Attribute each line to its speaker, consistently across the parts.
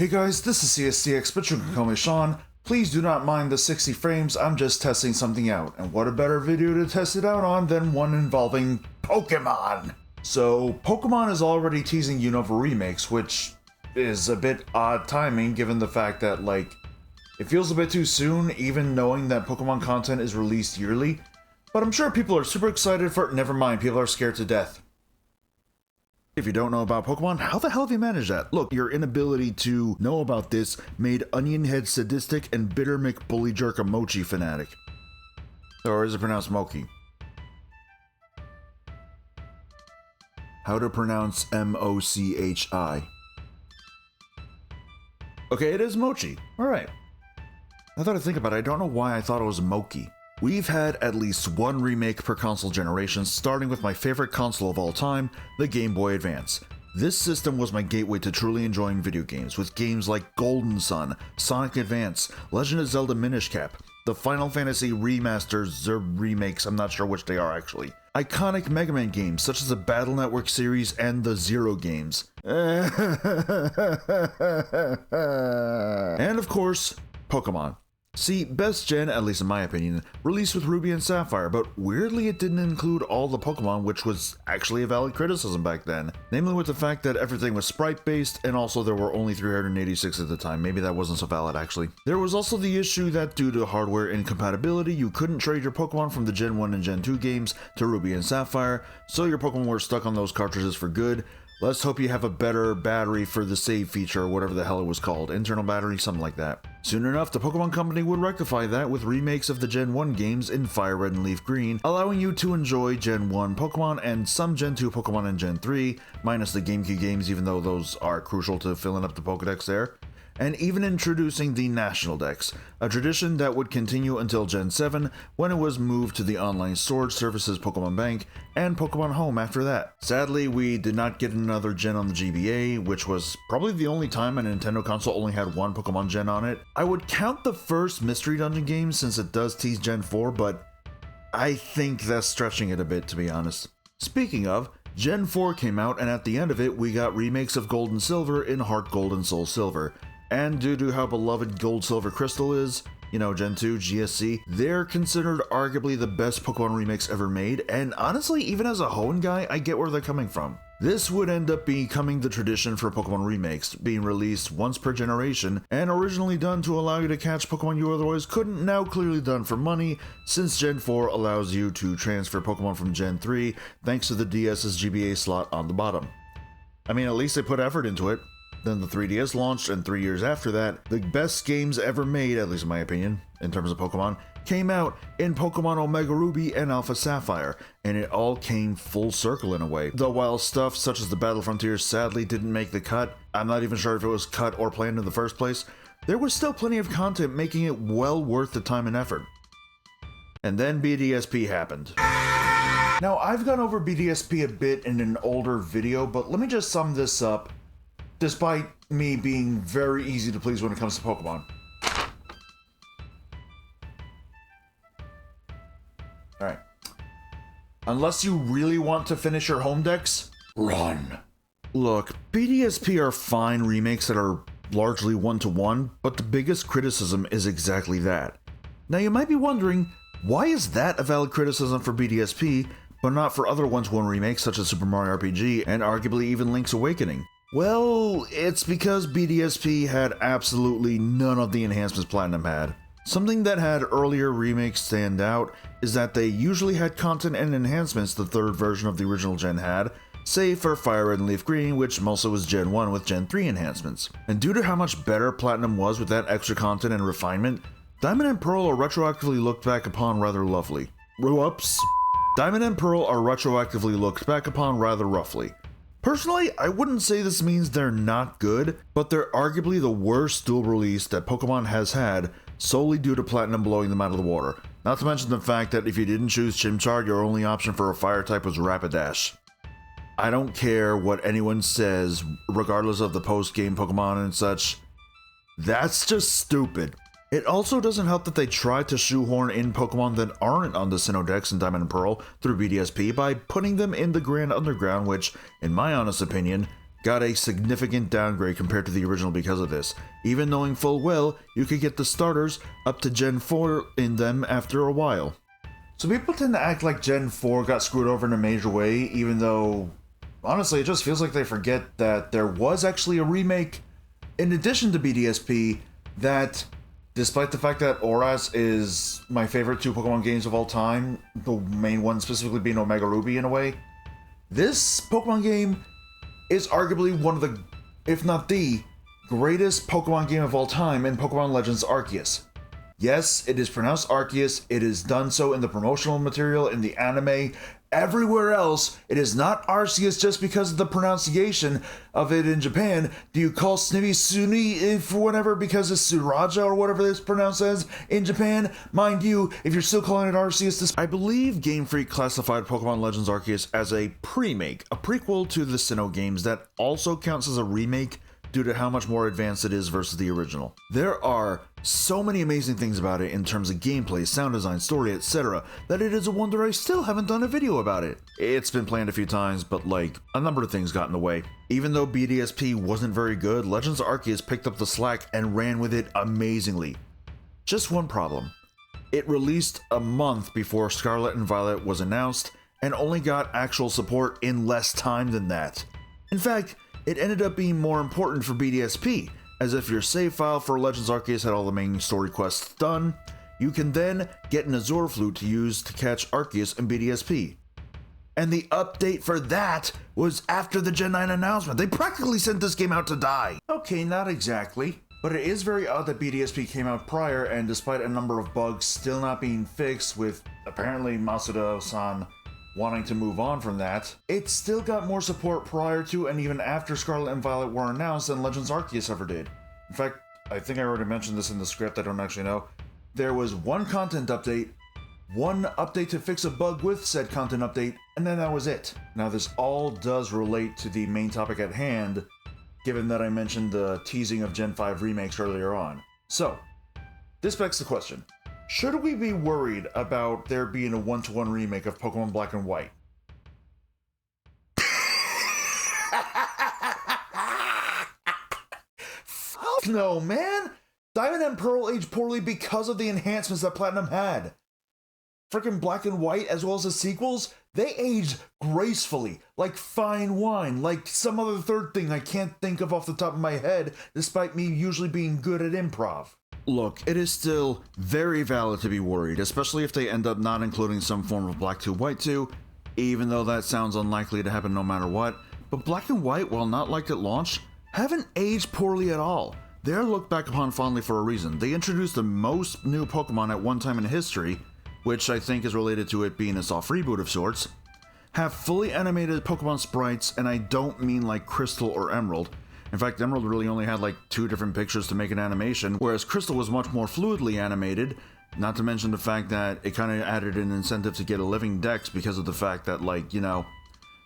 Speaker 1: Hey guys, this is CSDX, but you can call me Sean. Please do not mind the 60 frames, I'm just testing something out. And what a better video to test it out on than one involving Pokemon! So, Pokemon is already teasing Unova remakes, which is a bit odd timing given the fact that, it feels a bit too soon, even knowing that Pokemon content is released yearly. But I'm sure people are super excited for it. Never mind, people are scared to death. If you don't know about Pokemon, how the hell have you managed that? Look, your inability to know about this made Onionhead sadistic and bitter McBully jerk a mochi fanatic. Or is it pronounced Mochi? How to pronounce M-O-C-H-I? Okay, it is Mochi. Alright. Now that I think about it, I don't know why I thought it was Mochi. We've had at least one remake per console generation, starting with my favorite console of all time, the Game Boy Advance. This system was my gateway to truly enjoying video games, with games like Golden Sun, Sonic Advance, Legend of Zelda Minish Cap, the Final Fantasy remasters or remakes, I'm not sure which they are actually, iconic Mega Man games such as the Battle Network series and the Zero games, and of course, Pokemon. See, best gen, at least in my opinion, released with Ruby and Sapphire, but weirdly it didn't include all the Pokemon, which was actually a valid criticism back then. Namely with the fact that everything was sprite-based, and also there were only 386 at the time. Maybe that wasn't so valid, actually. There was also the issue that due to hardware incompatibility, you couldn't trade your Pokemon from the Gen 1 and Gen 2 games to Ruby and Sapphire, so your Pokemon were stuck on those cartridges for good. Let's hope you have a better battery for the save feature or whatever the hell it was called. Internal battery, something like that. Soon enough, the Pokemon Company would rectify that with remakes of the Gen 1 games in Fire Red and Leaf Green, allowing you to enjoy Gen 1 Pokemon and some Gen 2 Pokemon and Gen 3, minus the GameCube games even though those are crucial to filling up the Pokedex there. And even introducing the National Dex, a tradition that would continue until Gen 7 when it was moved to the online storage services Pokemon Bank and Pokemon Home after that. Sadly, we did not get another gen on the GBA, which was probably the only time a Nintendo console only had one Pokemon gen on it. I would count the first Mystery Dungeon game since it does tease Gen 4, but I think that's stretching it a bit, to be honest. Speaking of, Gen 4 came out and at the end of it we got remakes of Gold and Silver in Heart Gold and Soul Silver. And due to how beloved Gold Silver Crystal is, Gen 2, GSC, they're considered arguably the best Pokemon remakes ever made, and honestly, even as a Hoenn guy, I get where they're coming from. This would end up becoming the tradition for Pokemon remakes, being released once per generation, and originally done to allow you to catch Pokemon you otherwise couldn't, now clearly done for money, since Gen 4 allows you to transfer Pokemon from Gen 3, thanks to the DS's GBA slot on the bottom. I mean, at least they put effort into it. Then the 3DS launched, and 3 years after that, the best games ever made, at least in my opinion, in terms of Pokemon, came out in Pokemon Omega Ruby and Alpha Sapphire, and it all came full circle in a way. Though while stuff such as the Battle Frontiers sadly didn't make the cut, I'm not even sure if it was cut or planned in the first place, there was still plenty of content making it well worth the time and effort. And then BDSP happened. Now, I've gone over BDSP a bit in an older video, but let me just sum this up. Despite me being very easy to please when it comes to Pokemon. Alright. Unless you really want to finish your home decks, run. Look, BDSP are fine remakes that are largely one-to-one, but the biggest criticism is exactly that. Now you might be wondering, why is that a valid criticism for BDSP, but not for other one-to-one remakes such as Super Mario RPG and arguably even Link's Awakening? Well, it's because BDSP had absolutely none of the enhancements Platinum had. Something that had earlier remakes stand out is that they usually had content and enhancements the third version of the original gen had, save for Fire Red and Leaf Green, which mostly was Gen 1 with Gen 3 enhancements. And due to how much better Platinum was with that extra content and refinement, Diamond and Pearl are retroactively looked back upon rather lovely. Whoops. Diamond and Pearl are retroactively looked back upon rather roughly. Personally, I wouldn't say this means they're not good, but they're arguably the worst dual release that Pokemon has had, solely due to Platinum blowing them out of the water. Not to mention the fact that if you didn't choose Chimchar, your only option for a fire type was Rapidash. I don't care what anyone says, regardless of the post-game Pokemon and such. That's just stupid. It also doesn't help that they tried to shoehorn in Pokemon that aren't on the Sinnoh Dex and Diamond and Pearl through BDSP by putting them in the Grand Underground, which, in my honest opinion, got a significant downgrade compared to the original because of this, even knowing full well you could get the starters up to Gen 4 in them after a while. So people tend to act like Gen 4 got screwed over in a major way, even though, honestly, it just feels like they forget that there was actually a remake in addition to BDSP that, despite the fact that Oras is my favorite 2 Pokemon games of all time, the main one specifically being Omega Ruby in a way, this Pokemon game is arguably one of the, if not the, greatest Pokemon game of all time in Pokemon Legends Arceus. Yes, it is pronounced Arceus, it is done so in the promotional material, in the anime, everywhere else. It is not Arceus just because of the pronunciation of it in Japan. Do you call Snivy Suni if whatever because it's Suraja or whatever it's pronounced as in Japan? Mind you, if you're still calling it Arceus, I believe Game Freak classified Pokemon Legends Arceus as a pre-make, a prequel to the Sinnoh games that also counts as a remake due to how much more advanced it is versus the original. There are so many amazing things about it in terms of gameplay, sound design, story, etc. that it is a wonder I still haven't done a video about it. It's been planned a few times, but a number of things got in the way. Even though BDSP wasn't very good, Legends Arceus picked up the slack and ran with it amazingly. Just one problem. It released a month before Scarlet and Violet was announced, and only got actual support in less time than that. In fact, it ended up being more important for BDSP, as if your save file for Legends Arceus had all the main story quests done, you can then get an Azure Flute to use to catch Arceus in BDSP. And the update for that was after the Gen 9 announcement. They practically sent this game out to die. Okay, not exactly, but it is very odd that BDSP came out prior, and despite a number of bugs still not being fixed, with apparently Masuda-san wanting to move on from that, it still got more support prior to and even after Scarlet and Violet were announced than Legends Arceus ever did. In fact, I think I already mentioned this in the script, I don't actually know. There was one content update, one update to fix a bug with said content update, and then that was it. Now this all does relate to the main topic at hand, given that I mentioned the teasing of Gen 5 remakes earlier on. So, this begs the question. Should we be worried about there being a one-to-one remake of Pokemon Black and White? Fuck no, man! Diamond and Pearl aged poorly because of the enhancements that Platinum had. Frickin' Black and White, as well as the sequels, they aged gracefully, like fine wine, like some other third thing I can't think of off the top of my head, despite me usually being good at improv. Look, it is still very valid to be worried, especially if they end up not including some form of Black 2 White 2, even though that sounds unlikely to happen no matter what. But Black and White, while not liked at launch, haven't aged poorly at all. They're looked back upon fondly for a reason. They introduced the most new Pokemon at one time in history, which I think is related to it being a soft reboot of sorts, have fully animated Pokemon sprites, and I don't mean like Crystal or Emerald. In fact, Emerald really only had 2 different pictures to make an animation, whereas Crystal was much more fluidly animated, not to mention the fact that it kind of added an incentive to get a living dex because of the fact that,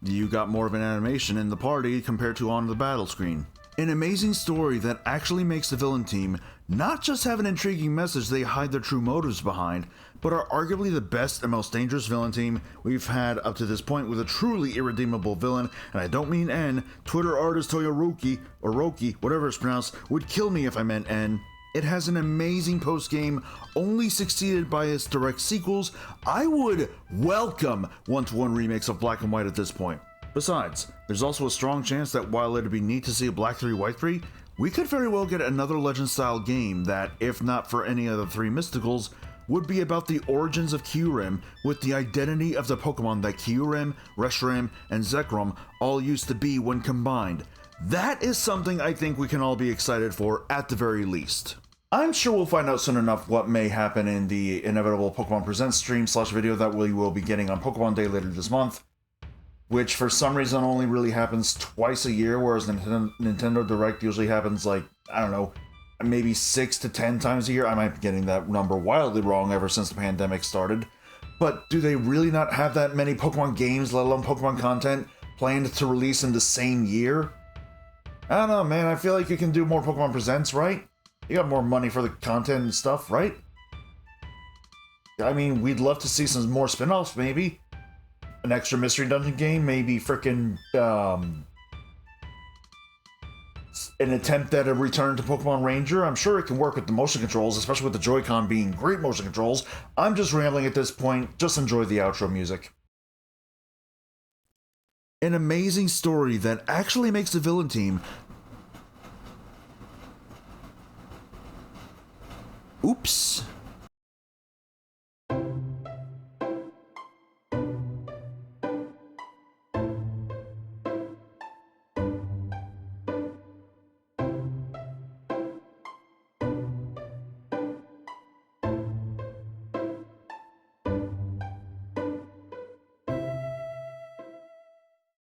Speaker 1: you got more of an animation in the party compared to on the battle screen. An amazing story that actually makes the villain team not just have an intriguing message they hide their true motives behind, but are arguably the best and most dangerous villain team we've had up to this point, with a truly irredeemable villain, and I don't mean N. Twitter artist Toyoroki, or Roki, whatever it's pronounced, would kill me if I meant N. It has an amazing post-game, only succeeded by its direct sequels. I would welcome one-to-one remakes of Black and White at this point. Besides, there's also a strong chance that while it'd be neat to see a Black 3 White 3, we could very well get another Legend-style game that, if not for any of the 3 Mysticals, would be about the origins of Kyurem with the identity of the Pokemon that Kyurem, Reshiram, and Zekrom all used to be when combined. That is something I think we can all be excited for at the very least. I'm sure we'll find out soon enough what may happen in the inevitable Pokemon Presents stream/video that we will be getting on Pokemon Day later this month, which for some reason only really happens twice a year, whereas Nintendo Direct usually happens maybe 6 to 10 times a year. I might be getting that number wildly wrong ever since the pandemic started. But do they really not have that many Pokemon games, let alone Pokemon content, planned to release in the same year? I don't know, man. I feel like you can do more Pokemon Presents, right? You got more money for the content and stuff, right? I mean, we'd love to see some more spin-offs, maybe. An extra Mystery Dungeon game, maybe frickin' an attempt at a return to Pokemon Ranger. I'm sure it can work with the motion controls, especially with the Joy-Con being great motion controls. I'm just rambling at this point. Just enjoy the outro music. An amazing story that actually makes the villain team... Oops.